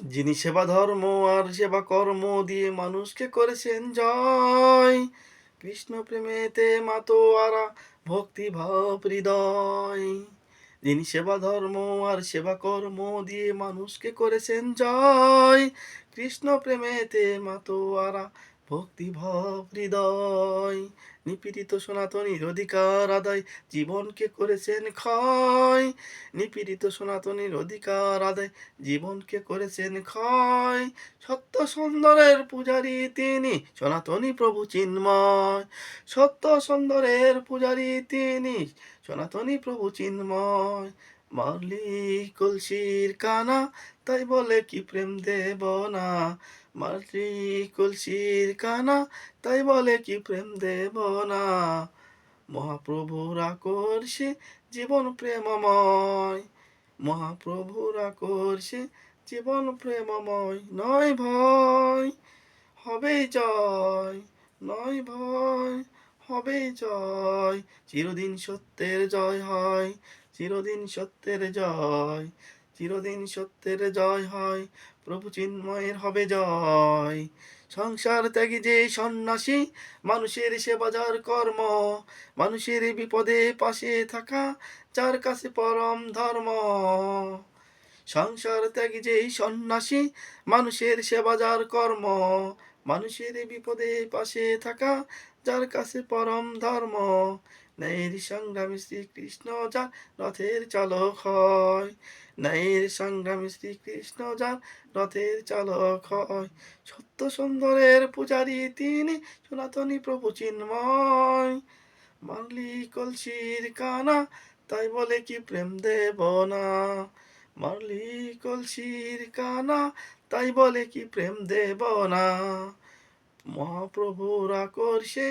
যিনি সেবা ধর্ম আর সেবা কর্ম দিয়ে মানুষকে করেছেন জয়, কৃষ্ণ প্রেমেতে মাতোয়ারা ভক্তি ভাব হৃদয়। যিনি সেবা ধর্ম আর সেবা কর্ম দিয়ে মানুষকে করেছেন জয়, কৃষ্ণ প্রেমেতে মাতোয়ারা ভক্তি ভাব হৃদয়। নিপীড়িত সনাতনীর অধিকার আদায় জীবনকে করেছেন ক্ষয়, নিপীড়িত সনাতনীর অধিকার আদায় জীবনকে করেছেন ক্ষয়। সত্য সুন্দরের পূজারী তিনি সনাতনী প্রভু চিন্ময়, সত্য সুন্দরের পূজারী তিনি সনাতনী প্রভু চিন্ময়। মারলি কলসির কানা, তাই বলে কি প্রেম দেব না, মারলি কলসির কানা, তাই বলে কি প্রেম দেব না। মহাপ্রভুর আকর্ষে জীবন প্রেমময়, মহাপ্রভুর আকর্ষে জীবন প্রেমময়। নয় ভয়, হবে জয়, নয় ভয়, হবে জয়। চিরদিন সত্যের জয় হয়, চিরদিন সত্যের জয়, চিরদিন সত্যের জয় হয়। প্রভু চিন্ময়ের হবে জয়। সংসার ত্যাগী যে সন্ন্যাসী, মানুষের সেবা যার কর্ম, মানুষের বিপদে পাশে থাকা যার কাছে পরম ধর্ম। সংসার ত্যাগী যেই সন্ন্যাসী, মানুষের সেবা যার কর্ম, মানুষের বিপদে পাশে থাকা যার কাছে পরম ধর্ম। ন্যায়ের সংগ্রামী শ্রীকৃষ্ণ যার রথের চালক হয়, ন্যায়ের সংগ্রামী শ্রীকৃষ্ণ যার রথের চালক হয়। সত্য সুন্দরের পূজারী তিনি সনাতনী প্রভু চিন্ময়। মারলি কলসির কানা, তাই বলে কি প্রেম দেব না, মারলি কলসির কানা, তাই বলে কি প্রেম দেব না। মহাপ্রভুর আকর্ষে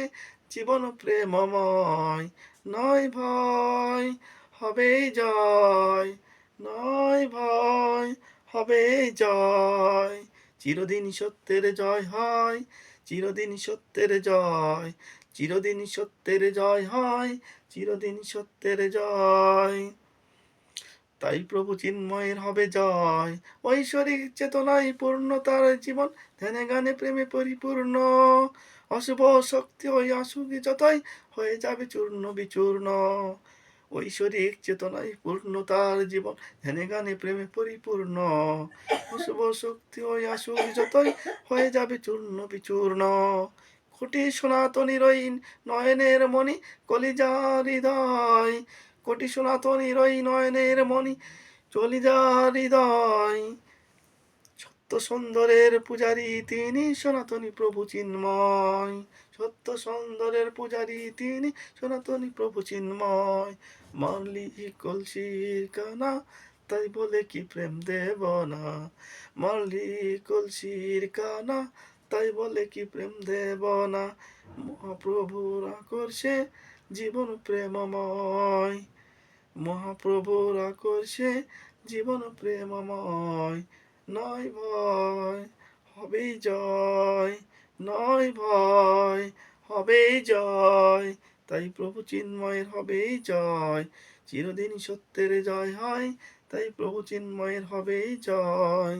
জীবন প্রেমময়। নয় ভয়, হবে জয়, নয় ভয়, হবে জয়। চিরদিন সত্যের জয় হয়, চিরদিন সত্যের জয়, চিরদিন সত্যের জয় হয়, চিরদিন সত্যের জয়। তাই প্রভু চিন্ময়ের হবে জয়। ঐশ্বরিক চেতনায় পূর্ণ তার জীবন, ধ্যানে গানে প্রেমে পরিপূর্ণ। অশুভ শক্তি ওই আসুক যতই, হয়ে যাবে চূর্ণ বিচূর্ণ। ঐশ্বরিক চেতনায় পূর্ণ তার জীবন, ধ্যানে গানে প্রেমে পরিপূর্ণ। অশুভ শক্তি ওই আসুক যতই, হয়ে যাবে চূর্ণ বিচূর্ণ। কোটি সনাতনীর ওই নয়নের মণি, কলিজা হৃদয়, কোটি সনাতনীর ওই নয়নের মণি, চলিজা হৃদয়। সত্য সুন্দরের পূজারী তিনি সনাতনী প্রভু চিন্ময়, সত্য সুন্দরের পূজারী তিনি সনাতনী প্রভু চিন্ময়। মারলি কলসির কানা, তাই বলে কি প্রেম দেব না, মারলি কলসির কানা, তাই বলে কি প্রেম দেব না। মহাপ্রভুর আকর্ষে জীবন প্রেমময়, মহাপ্রভুর আকর্ষে জীবন প্রেমময়। নয় ভয়, হবে জয়, নয় ভয়, হবে জয়। তাই প্রভু চিন্ময়ের হবে জয়, চিরদিন সত্যের জয় হয়, তাই প্রভু চিন্ময়ের হবে জয়।